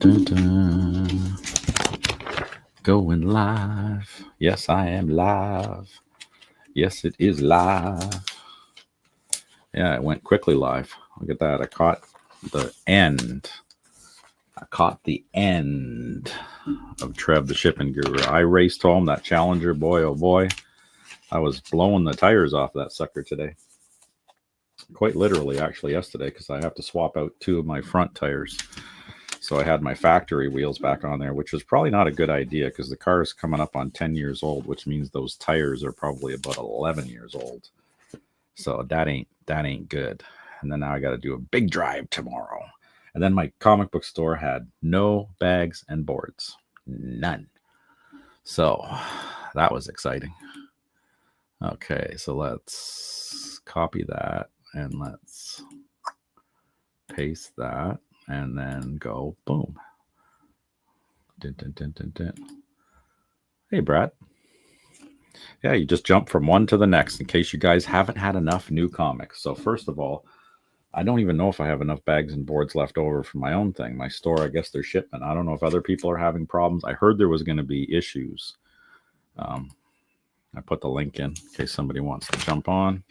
Dun, dun. Going live. Yes, I am live. Yes, it is live. Yeah, it went quickly live. Look at that. I caught the end. I caught the end of Trev the Shipping Guru. I raced home that Challenger. Boy, oh boy. I was blowing the tires off that sucker today. Quite literally, actually, yesterday, because I have to swap out two of my front tires. So I had my factory wheels back on there, which was probably not a good idea because the car is coming up on 10 years old, which means those tires are probably about 11 years old. So that ain't good. And then now I got to do a big drive tomorrow. And then my comic book store had no bags and boards. None. So that was exciting. Okay, so let's copy that and let's paste that and then go boom. Dun, dun, dun, dun, dun. Hey, Brad. Yeah, you just jump from one to the next in case you guys haven't had enough new comics. So, first of all, I don't even know if I have enough bags and boards left over for my own thing. My store, I guess they're shipment. I don't know if other people are having problems. I heard there was going to be issues. I put the link in case somebody wants to jump on.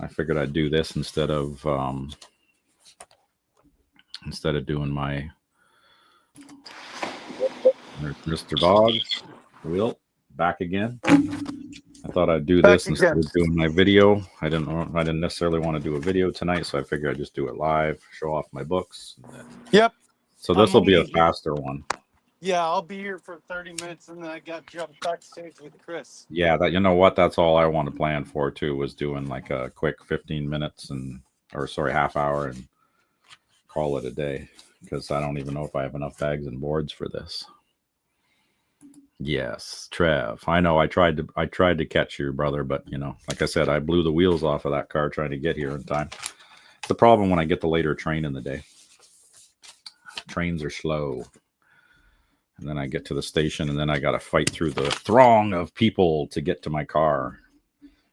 I figured I'd do this instead of doing my Mr. Boggs. Will back again. I thought I'd do this instead of doing my video. I didn't necessarily want to do a video tonight, so I figured I'd just do it live, show off my books. Yep. So this will be a faster one. Yeah, I'll be here for 30 minutes, and then I got jumped backstage with Chris. Yeah, that you know what? That's all I want to plan for too. Was doing like a quick 15 minutes half hour and call it a day because I don't even know if I have enough bags and boards for this. Yes, Trev. I know I tried to catch you, brother, but like I said, I blew the wheels off of that car trying to get here in time. It's the problem when I get the later train in the day. Trains are slow. And then I get to the station and then I got to fight through the throng of people to get to my car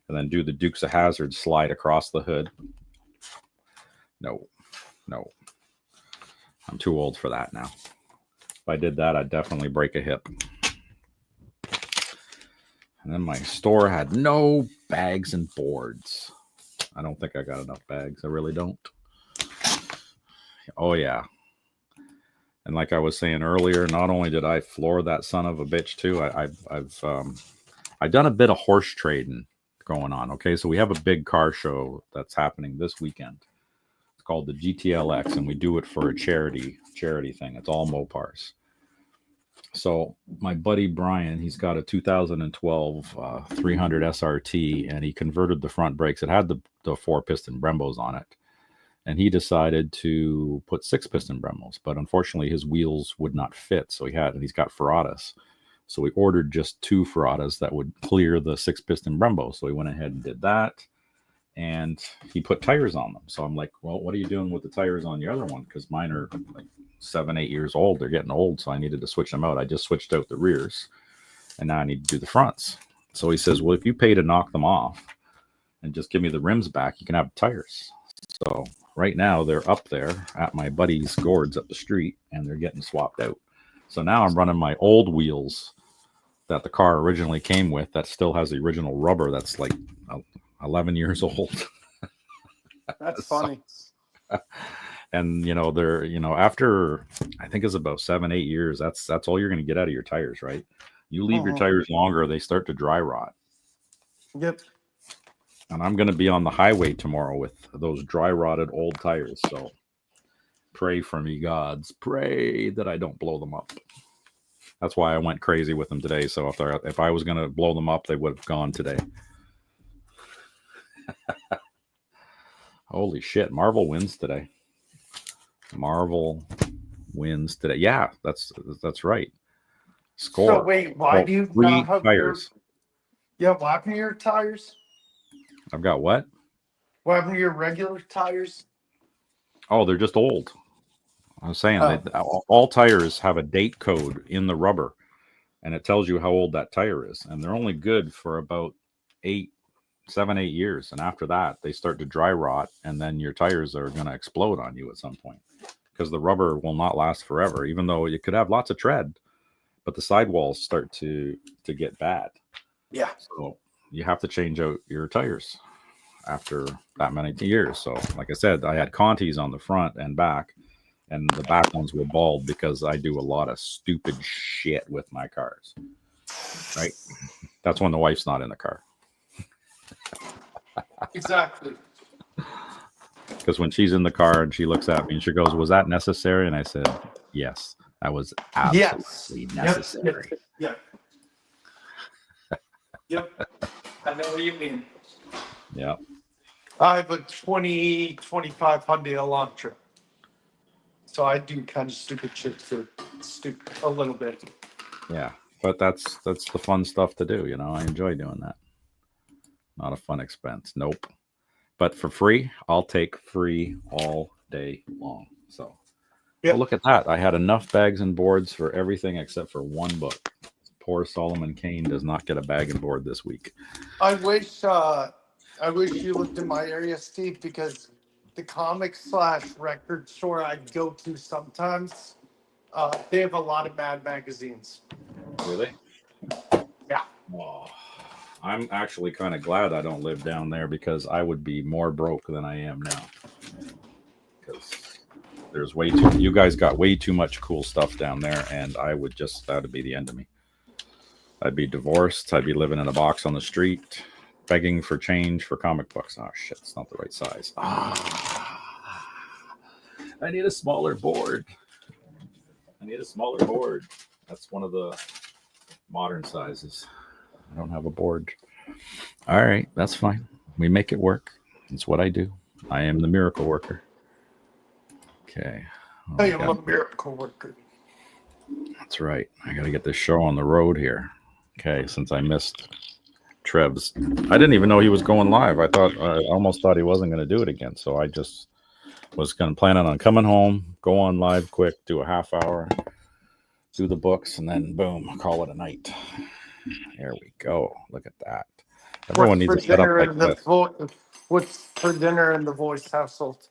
and then do the Dukes of Hazzard slide across the hood. No. I'm too old for that now. If I did that, I'd definitely break a hip. And then my store had no bags and boards. I don't think I got enough bags. I really don't. Oh, yeah. And like I was saying earlier, not only did I floor that son of a bitch too, I've done a bit of horse trading going on. Okay, so we have a big car show that's happening this weekend. It's called the GTLX, and we do it for a charity thing. It's all Mopars. So my buddy Brian, he's got a 2012 300 SRT, and he converted the front brakes. It had the 4-piston Brembos on it. And he decided to put 6-piston Bremos, but unfortunately his wheels would not fit. So he's got Ferratas. So we ordered just 2 Ferratas that would clear the 6-piston Brembo. So he went ahead and did that. And he put tires on them. So I'm like, well, what are you doing with the tires on your other one? Because mine are like 7-8 years old. They're getting old. So I needed to switch them out. I just switched out the rears. And now I need to do the fronts. So he says, well, if you pay to knock them off and just give me the rims back, you can have tires. So right now they're up there at my buddy's Gord's up the street and they're getting swapped out. So now I'm running my old wheels that the car originally came with that still has the original rubber that's like 11 years old. That's funny. And they're after I think it's about 7-8 years, that's all you're going to get out of your tires, right? You leave your tires longer, they start to dry rot. Yep. And I'm going to be on the highway tomorrow with those dry rotted old tires. So pray for me, gods. Pray that I don't blow them up. That's why I went crazy with them today. So if I was going to blow them up, they would have gone today. Holy shit. Marvel wins today. Yeah, that's right. Score. So wait, why do you not have tires? What happened to your tires? I've got what? What happened to your regular tires? Oh, they're just old. I was saying that all tires have a date code in the rubber, and it tells you how old that tire is. And they're only good for about 7-8 years. And after that, they start to dry rot, and then your tires are going to explode on you at some point because the rubber will not last forever, even though you could have lots of tread, but the sidewalls start to get bad. Yeah. So you have to change out your tires after that many years. So, like I said, I had Contis on the front and back, and the back ones were bald because I do a lot of stupid shit with my cars. Right? That's when the wife's not in the car. Exactly. Because when she's in the car and she looks at me and she goes, "Was that necessary?" And I said, "Yes, that was absolutely necessary." Yep. Yep. I know what you mean. Yeah. I have a 2025 Hyundai Elantra. So I do kind of stupid shit for stupid a little bit. Yeah. But that's the fun stuff to do, you know. I enjoy doing that. Not a fun expense. Nope. But for free, I'll take free all day long. So Yep. oh, look at that. I had enough bags and boards for everything except for one book. Poor Solomon Kane does not get a bag and board this week. I wish you lived in my area, Steve, because the comic/record store I go to sometimes, they have a lot of Mad magazines. Really? Yeah. Oh, I'm actually kind of glad I don't live down there because I would be more broke than I am now. Because there's way too, you guys got way too much cool stuff down there, and that'd be the end of me. I'd be divorced. I'd be living in a box on the street, begging for change for comic books. Oh shit, it's not the right size. I need a smaller board. That's one of the modern sizes. I don't have a board. All right, that's fine. We make it work. It's what I do. I am the miracle worker. Okay. Oh, I am a miracle worker. That's right. I got to get this show on the road here. Okay, since I missed Trev's, I didn't even know he was going live. I almost thought he wasn't going to do it again. So I just was going to plan on coming home, go on live quick, do a half hour, do the books, and then boom, call it a night. There we go. Look at that. Everyone needs to set up like this. What's for dinner in the Voice household?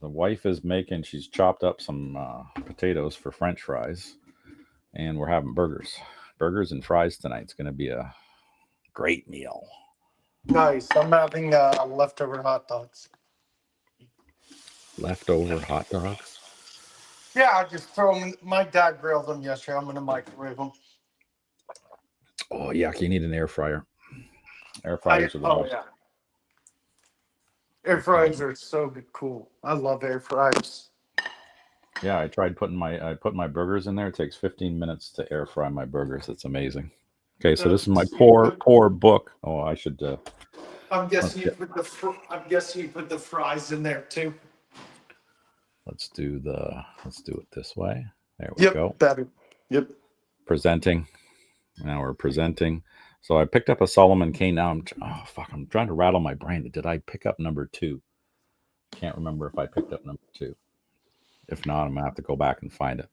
The wife is she's chopped up some potatoes for French fries, and we're having burgers and fries tonight. It's going to be a great meal. Nice. I'm having leftover hot dogs. Leftover hot dogs? Yeah, I just throw them. My dad grilled them yesterday. I'm going to microwave them. Oh, yuck. You need an air fryer. Air fryers are the best. Yeah. Air fryers are so good, cool. I love air fryers. Yeah, I tried put my burgers in there. It takes 15 minutes to air fry my burgers. It's amazing. Okay, so this is my poor book. Oh, I should. I'm guessing you put the fries in there too. Let's do it this way. There we go. Better. Yep. Presenting. Now we're presenting. So I picked up a Solomon Kane. Now I'm trying to rattle my brain. Did I pick up number 2? Can't remember if I picked up number 2. If not, I'm gonna have to go back and find it.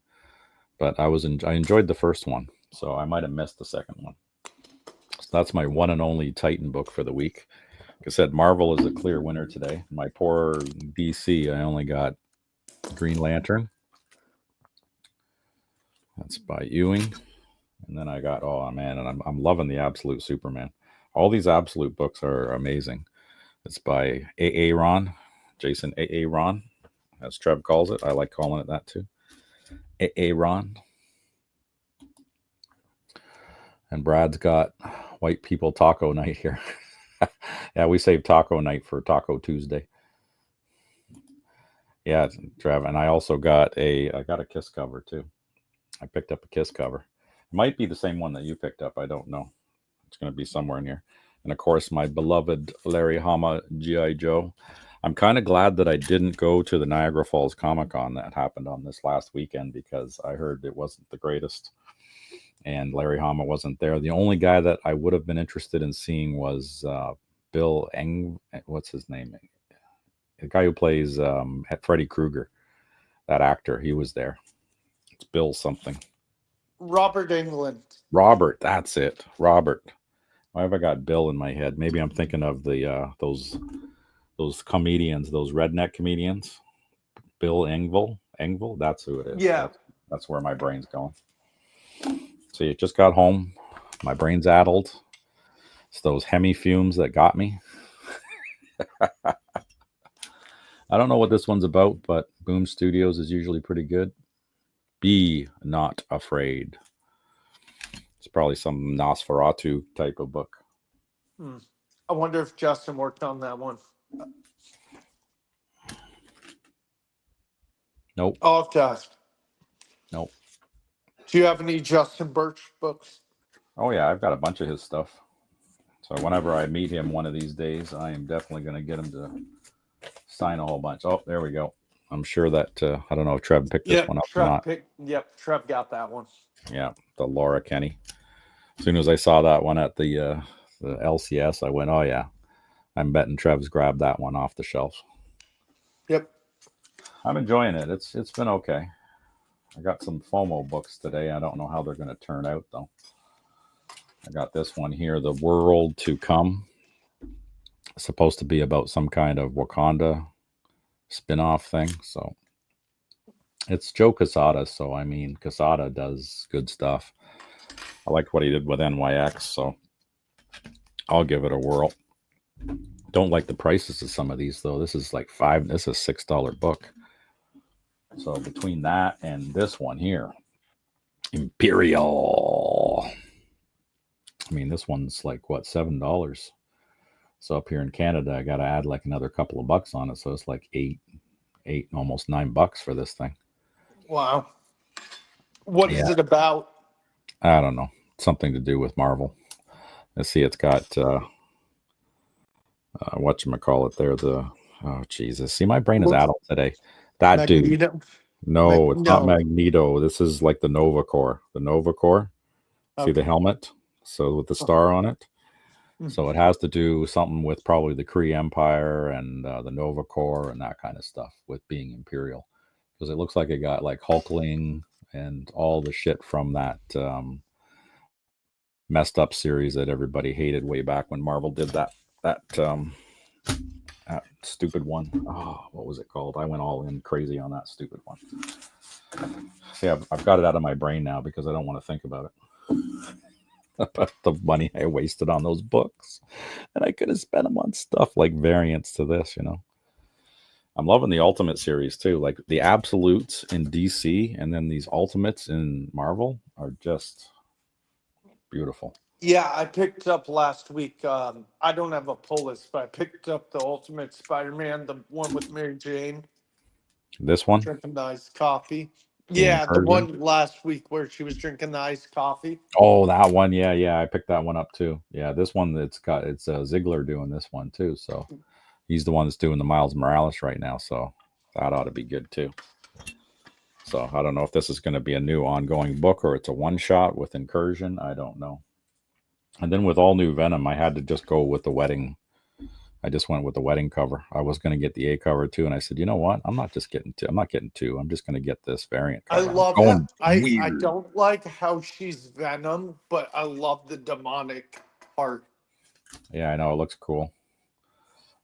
But I enjoyed the first one, so I might have missed the second one. So that's my one and only Titan book for the week. Like I said, Marvel is a clear winner today. My poor DC, I only got Green Lantern. That's by Ewing. And then I got, oh man, and I'm loving the Absolute Superman. All these Absolute books are amazing. It's by A.A. Ron, Jason A.A. Ron, as Trev calls it. I like calling it that too. A.A. Ron. And Brad's got White People Taco Night here. Yeah, we saved Taco Night for Taco Tuesday. Yeah, Trev. And I also got I got a Kiss cover too. I picked up a Kiss cover. It might be the same one that you picked up. I don't know. It's going to be somewhere in here. And of course, my beloved Larry Hama G.I. Joe. I'm kind of glad that I didn't go to the Niagara Falls Comic-Con that happened on this last weekend because I heard it wasn't the greatest. And Larry Hama wasn't there. The only guy that I would have been interested in seeing was Bill what's his name? The guy who plays Freddy Krueger. That actor, he was there. It's Bill something. Robert Englund. Robert, that's it. Robert. Why have I got Bill in my head? Maybe I'm thinking of the those comedians, those redneck comedians. Bill Engvall, that's who it is. Yeah. That's where my brain's going. So you just got home. My brain's addled. It's those Hemi fumes that got me. I don't know what this one's about, but Boom Studios is usually pretty good. Be Not Afraid. It's probably some Nosferatu type of book. I wonder if Justin worked on that one. Nope. I'll have to ask. Nope. Do you have any Justin Birch books? Oh, yeah, I've got a bunch of his stuff. So whenever I meet him one of these days, I am definitely going to get him to sign a whole bunch. Oh, there we go. I'm sure that, I don't know if Trev picked this one up or not. Trev got that one. Yeah, the Laura Kenny. As soon as I saw that one at the LCS, I went, oh, yeah, I'm betting Trev's grabbed that one off the shelf. Yep. I'm enjoying it. It's been okay. I got some FOMO books today. I don't know how they're going to turn out, though. I got this one here, The World to Come. It's supposed to be about some kind of Wakanda spin-off thing. So it's Joe Quesada. So, I mean, Quesada does good stuff. I liked what he did with NYX, so I'll give it a whirl. Don't like the prices of some of these, though. This is like this is a $6 book. So between that and this one here, Imperial. I mean, this one's like, what, $7? So up here in Canada, I got to add like another couple of bucks on it. So it's like eight, almost $9 for this thing. Wow. What is it about? I don't know. Something to do with Marvel. Let's see. It's got, whatchamacallit there. Oh, Jesus. See, my brain is addled today. That Magneto? dude. No, it's not Magneto. This is like the Nova Corps. The Nova Corps. See the helmet? So with the star on it. So it has to do something with probably the Kree Empire and the Nova Corps and that kind of stuff with being Imperial. Because it looks like it got like Hulkling and all the shit from that messed up series that everybody hated way back when Marvel did that stupid one. Oh, what was it called? I went all in crazy on that stupid one. See, I've got it out of my brain now because I don't want to think about it. About the money I wasted on those books. And I could have spent them on stuff like variants to this, you know. I'm loving the Ultimate series too. Like the Absolutes in DC and then these Ultimates in Marvel are just beautiful. Yeah, I picked up last week. I don't have a pull list, but I picked up the Ultimate Spider-Man, the one with Mary Jane. This one? Drinking the iced coffee. Yeah, the one last week where she was drinking the iced coffee. Oh, that one. Yeah. I picked that one up too. Yeah, this one it's Ziegler doing this one too. So he's the one that's doing the Miles Morales right now. So that ought to be good too. So I don't know if this is going to be a new ongoing book or it's a one shot with Incursion. I don't know. And then with all new Venom, I had to just go with the wedding. I just went with the wedding cover. I was going to get the A cover too, and I said, you know what? I'm not getting two. I'm just going to get this variant cover. I love that. I don't like how she's Venom, but I love the demonic part. Yeah, I know it looks cool.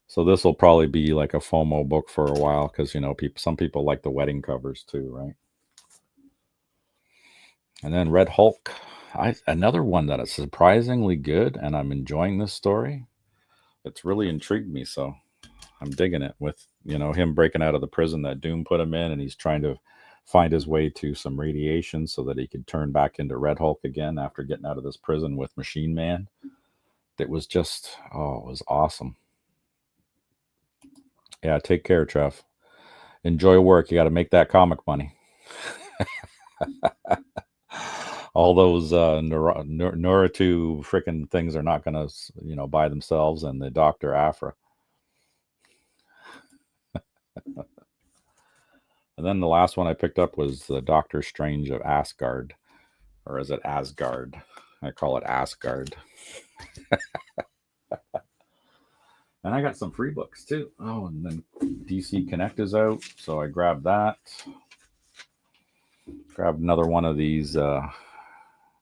So this will probably be like a FOMO book for a while because some people like the wedding covers too, right? And then Red Hulk, another one that is surprisingly good, and I'm enjoying this story. It's really intrigued me, so I'm digging it with, him breaking out of the prison that Doom put him in, and he's trying to find his way to some radiation so that he could turn back into Red Hulk again after getting out of this prison with Machine Man. It was just, it was awesome. Yeah, take care, Trev. Enjoy work. You got to make that comic money. All those Nuratu freaking things are not going to, buy themselves, and the Dr. Aphra. And then the last one I picked up was the Doctor Strange of Asgard. Or is it Asgard? I call it Asgard. And I got some free books too. Oh, and then DC Connect is out. So I grabbed that. Grabbed another one of these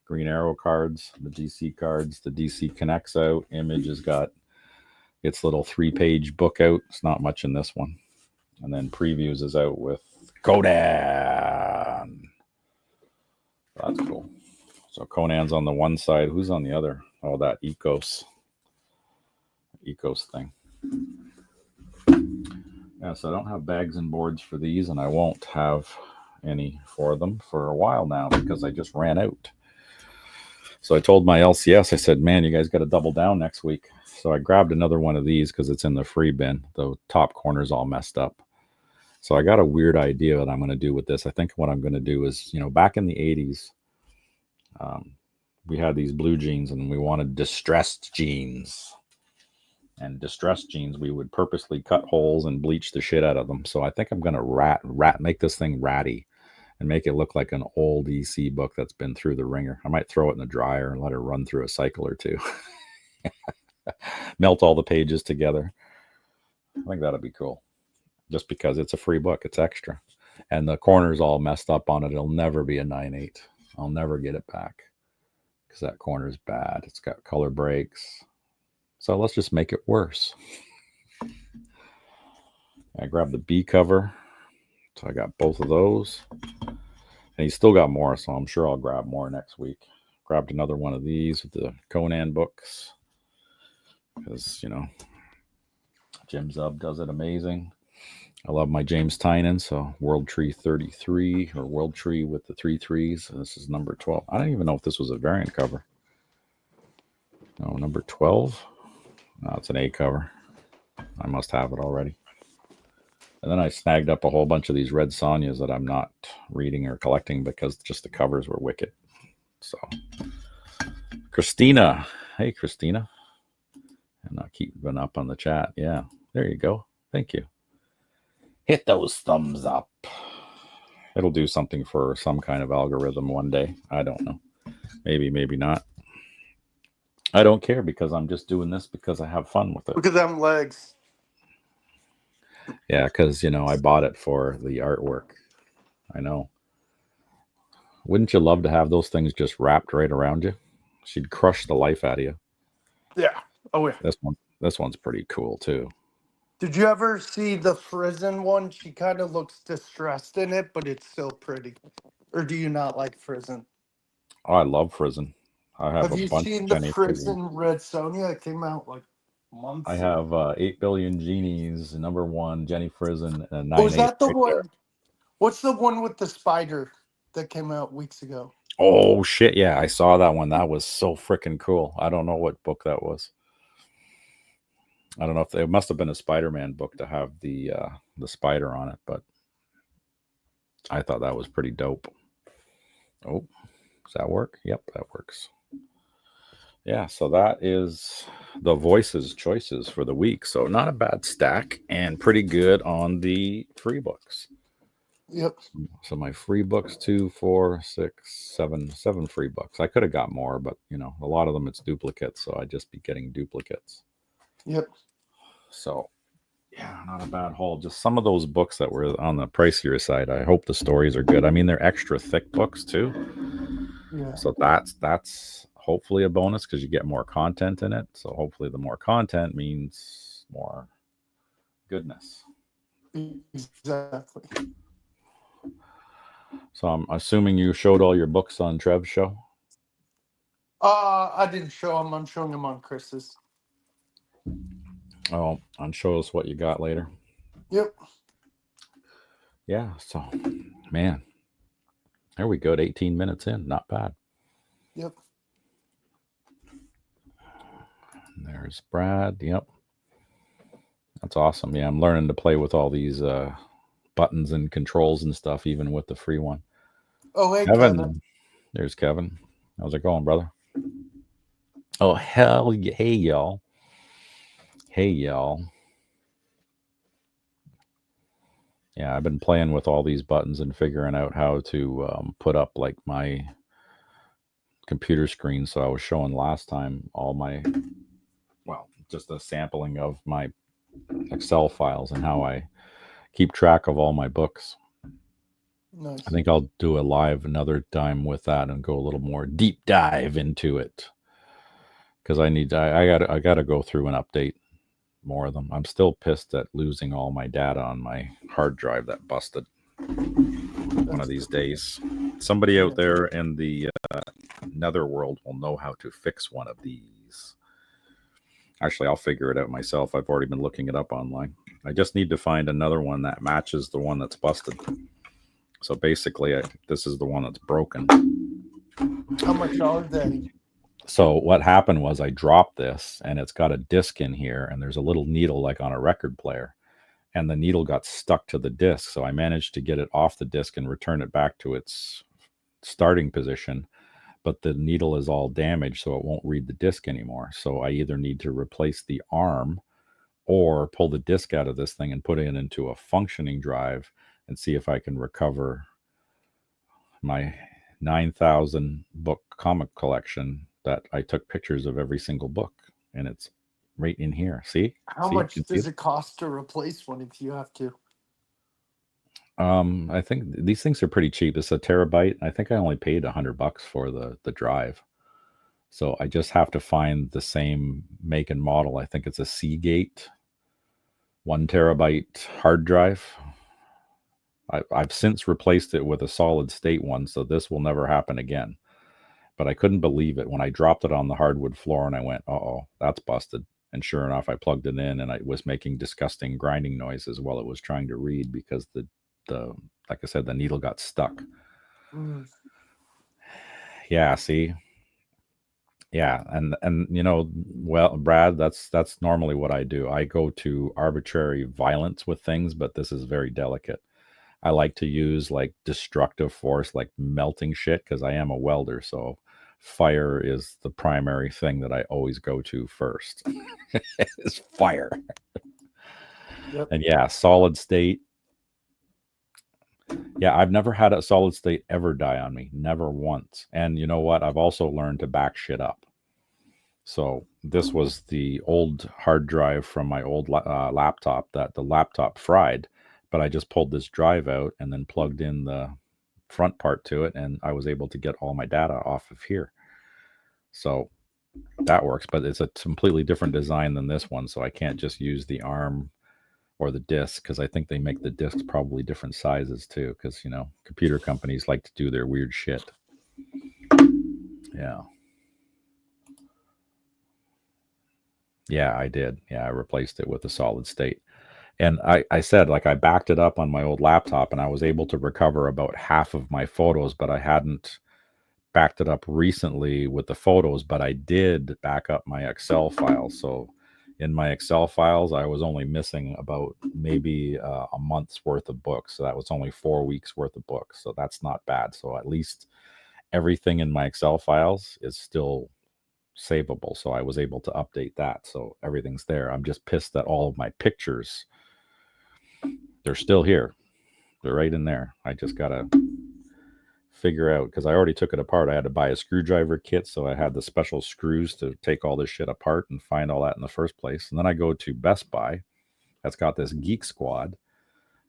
Green Arrow cards, the DC cards. The DC Connect's out. Image has got its little 3-page book out. It's not much in this one. And then Previews is out with Conan. That's cool. So Conan's on the one side. Who's on the other? Oh, that Ecos thing. Yeah, so I don't have bags and boards for these, and I won't have any for them for a while now because I just ran out. So I told my LCS, I said, man, you guys got to double down next week. So I grabbed another one of these because it's in the free bin. The top corner's all messed up. So I got a weird idea that I'm going to do with this. I think what I'm going to do is, back in the 80s, we had these blue jeans and we wanted distressed jeans. And distressed jeans, we would purposely cut holes and bleach the shit out of them. So I think I'm going to make this thing ratty and make it look like an old EC book that's been through the ringer. I might throw it in the dryer and let it run through a cycle or two. Melt all the pages together. I think that'd be cool. Just because it's a free book, it's extra. And the corner's all messed up on it. It'll never be a 9/8. I'll never get it back because that corner's bad. It's got color breaks. So let's just make it worse. I grabbed the B cover. So I got both of those. And he's still got more, so I'm sure I'll grab more next week. Grabbed another one of these with the Conan books. Because, Jim Zub does it amazing. I love my James Tynan, so World Tree 33, or World Tree with the 3 3s. This is number 12. I don't even know if this was a variant cover. No, number 12. No, it's an A cover. I must have it already. And then I snagged up a whole bunch of these Red Sonjas that I'm not reading or collecting because just the covers were wicked. So, Christina. Hey, Christina. And I'll keep it up on the chat. Yeah, there you go. Thank you. Hit those thumbs up. It'll do something for some kind of algorithm one day. I don't know. Maybe, maybe not. I don't care because I'm just doing this because I have fun with it. Look at them legs. Yeah, because, I bought it for the artwork. I know. Wouldn't you love to have those things just wrapped right around you? She'd crush the life out of you. Yeah. Oh, yeah. This one's pretty cool, too. Did you ever see the Frizen one? She kind of looks distressed in it, but it's still pretty. Or do you not like Frizen? Oh, I love Frizen. Have you seen the Frizen Red Sonja? It came out like months. I have 8 Billion Genies, number 1, Jenny Frizen, and 9/8. Was that the one? There. What's the one with the spider that came out weeks ago? Oh, shit. Yeah, I saw that one. That was so freaking cool. I don't know what book that was. I don't know if it must have been a Spider-Man book to have the spider on it, but I thought that was pretty dope. Oh, does that work? Yep, that works. Yeah, so that is the voices choices for the week. So not a bad stack and pretty good on the free books. Yep. So my free books, 2, 4, 6, 7 free books. I could have got more, but a lot of them it's duplicates, so I'd just be getting duplicates. Yep. So yeah, not a bad haul. Just some of those books that were on the pricier side. I hope the stories are good. I mean, they're extra thick books too. Yeah. So that's hopefully a bonus because you get more content in it. So hopefully the more content means more goodness. Exactly. So I'm assuming you showed all your books on Trev's show? I didn't show them. I'm showing them on Chris's. Oh, and show us what you got later. Yep. Yeah, so, man. There we go, 18 minutes in. Not bad. Yep. And there's Brad. Yep. That's awesome. Yeah, I'm learning to play with all these buttons and controls and stuff, even with the free one. Oh, hey, Kevin. There's Kevin. How's it going, brother? Oh, hell yeah. Hey, y'all. Hey, y'all. Yeah, I've been playing with all these buttons and figuring out how to put up like my computer screen. So I was showing last time just a sampling of my Excel files and how I keep track of all my books. Nice. I think I'll do a live another time with that and go a little more deep dive into it because I gotta go through and update more of them. I'm still pissed at losing all my data on my hard drive that busted. one of these days. Somebody out there in the netherworld will know how to fix one of these. Actually, I'll figure it out myself. I've already been looking it up online. I just need to find another one that matches the one that's busted. So basically, this is the one that's broken. How much are they? So what happened was I dropped this, and it's got a disc in here, and there's a little needle like on a record player, and the needle got stuck to the disc. So I managed to get it off the disc and return it back to its starting position, but the needle is all damaged, so it won't read the disc anymore. So I either need to replace the arm or pull the disc out of this thing and put it into a functioning drive and see if I can recover my 9,000 book comic collection that I took pictures of every single book, and it's right in here. See? How much does it cost to replace one if you have to? I think these things are pretty cheap. It's a terabyte. I think I only paid $100 for the drive. So I just have to find the same make and model. I think it's a Seagate 1 terabyte hard drive. I've since replaced it with a solid state one, so this will never happen again. But I couldn't believe it when I dropped it on the hardwood floor and I went, uh-oh, that's busted. And sure enough, I plugged it in and it was making disgusting grinding noises while it was trying to read because the like I said, the needle got stuck. Yeah, see? Yeah, and you know, well, Brad, that's normally what I do. I go to arbitrary violence with things, but this is very delicate. I like to use like destructive force, like melting shit, because I am a welder. So fire is the primary thing that I always go to first. Is fire. Yep. And yeah, solid state. Yeah, I've never had a solid state ever die on me. Never once. And you know what? I've also learned to back shit up. So this was the old hard drive from my old laptop that the laptop fried. But I just pulled this drive out and then plugged in the front part to it, and I was able to get all my data off of here. So that works, but it's a completely different design than this one, so I can't just use the arm or the disc, because I think they make the discs probably different sizes too, because, you know, computer companies like to do their weird shit. Yeah. Yeah, I did. Yeah, I replaced it with a solid state. And I said, like, I backed it up on my old laptop and I was able to recover about half of my photos, but I hadn't backed it up recently with the photos, but I did back up my Excel files. So in my Excel files, I was only missing about maybe a month's worth of books. So that was only 4 weeks worth of books. So that's not bad. So at least everything in my Excel files is still savable. So I was able to update that. So everything's there. I'm just pissed that all of my pictures, they're still here. They're right in there. I just got to figure out, because I already took it apart. I had to buy a screwdriver kit. So I had the special screws to take all this shit apart and find all that in the first place. And then I go to Best Buy that's got this Geek Squad.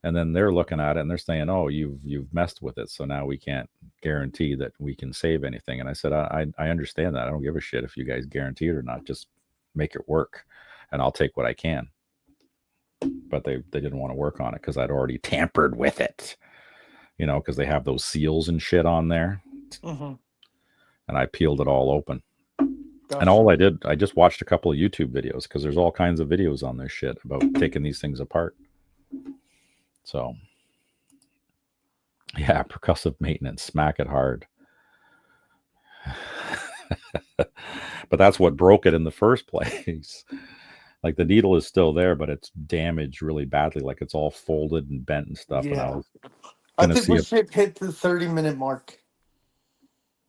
And then they're looking at it and they're saying, oh, you've messed with it. So now we can't guarantee that we can save anything. And I said, I understand that. I don't give a shit if you guys guarantee it or not. Just make it work and I'll take what I can. But they didn't want to work on it because I'd already tampered with it, you know, because they have those seals and shit on there. Mm-hmm. And I peeled it all open. Gotcha. And all I did, I just watched a couple of YouTube videos because there's all kinds of videos on this shit about taking these things apart. So, yeah, percussive maintenance, smack it hard. But that's what broke it in the first place. Like the needle is still there, but it's damaged really badly. Like it's all folded and bent and stuff. Yeah. And I think we should hit the 30-minute mark.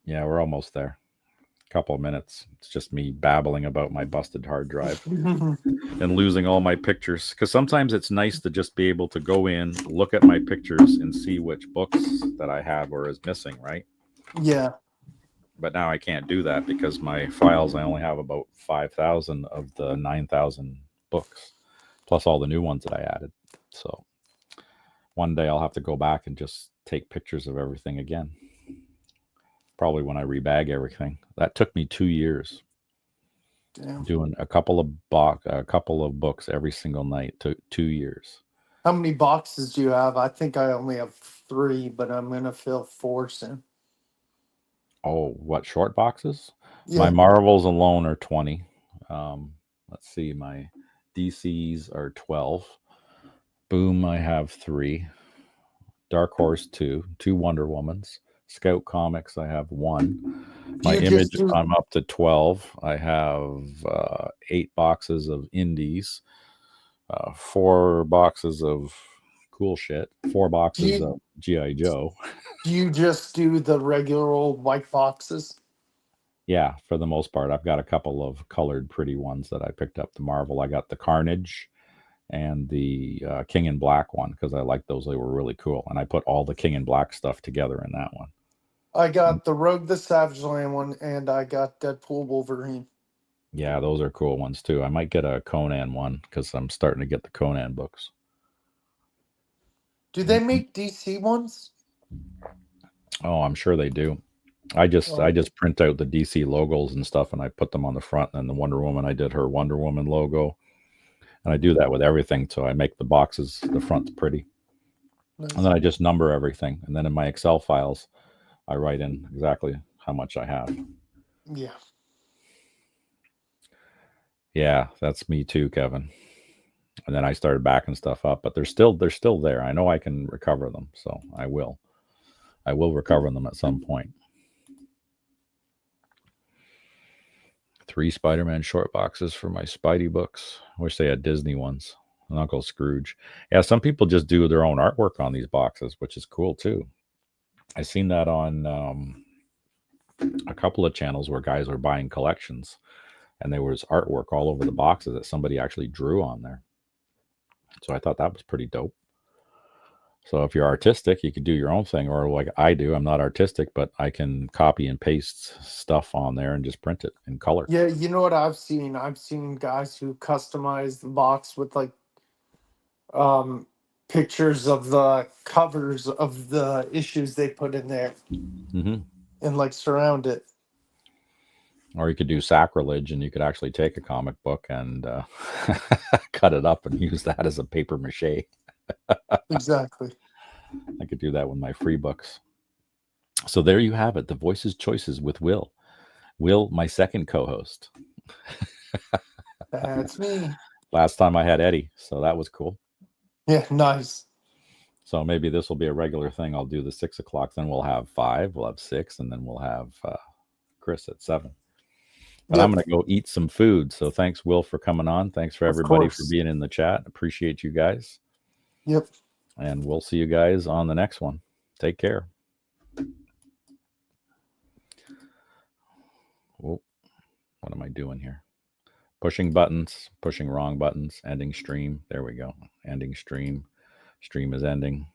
Yeah, we're almost there. A couple of minutes. It's just me babbling about my busted hard drive and losing all my pictures. Because sometimes it's nice to just be able to go in, look at my pictures, and see which books that I have or is missing, right? Yeah. But now I can't do that because my files, I only have about 5,000 of the 9,000 books, plus all the new ones that I added. So one day I'll have to go back and just take pictures of everything again. Probably when I rebag everything. That took me 2 years. Damn. Doing a couple of books every single night. Took 2 years. How many boxes do you have? I think I only have 3, but I'm gonna fill 4 soon. Oh, what short boxes? My Yeah. Marvels alone are 20. Let's see, my DCs are 12. Boom, I have 3. Dark Horse 2, 2 Wonder Womans. Scout Comics, I have 1. Do My you just Image, do? I'm up to 12. I have 8 boxes of indies, 4 boxes of cool shit, 4 Do boxes you of GI Joe. do you just do the regular old white boxes? Yeah, for the most part, I've got a couple of colored pretty ones that I picked up. The Marvel, I got the Carnage and the King in Black one because I liked those. They were really cool, and I put all the King in Black stuff together in that one. I got the Rogue the Savage Land one, and I got Deadpool Wolverine. Yeah, those are cool ones too. I might get a Conan one because I'm starting to get the Conan books. Do they make DC ones? Oh, I'm sure they do. I Oh, just print out the DC logos and stuff, and I put them on the front. And the Wonder Woman, I did her Wonder Woman logo, and I do that with everything. So I make the boxes, the front's pretty, and nice. then I just number everything. And then in my Excel files, I write in exactly how much I have. Yeah. Yeah, that's me too, Kevin. And then I started backing stuff up, but they're still there. I know I can recover them, so I will. I will recover them at some point. 3 Spider-Man short boxes for my Spidey books. I wish they had Disney ones. And Uncle Scrooge. Yeah, some people just do their own artwork on these boxes, which is cool too. I seen that on a couple of channels where guys were buying collections, and there was artwork all over the boxes that somebody actually drew on there. So I thought that was pretty dope. So if you're artistic, you could do your own thing, or like I do. I'm not artistic, but I can copy and paste stuff on there and just print it in color. Yeah, you know what I've seen? I've seen guys who customize the box with like um pictures of the covers of the issues they put in there Mm-hmm. and like surround it. Or you could do sacrilege, and you could actually take a comic book and cut it up and use that as a paper mache. Exactly. I could do that with my free books. So there you have it, the Voices Choices with Will. Will, my second co-host. That's me. Last time I had Eddie, so that was cool. Yeah, nice. So maybe this will be a regular thing. I'll do the 6 o'clock, then we'll have 5, we'll have 6, and then we'll have Chris at 7. But I'm Yep, going to go eat some food. So thanks, Will, for coming on. Thanks for of everybody for course. being in the chat. Appreciate you guys. Yep. And we'll see you guys on the next one. Take care. Whoa, what am I doing here? Pushing buttons, pushing wrong buttons, ending stream. There we go. Ending stream. Stream is ending.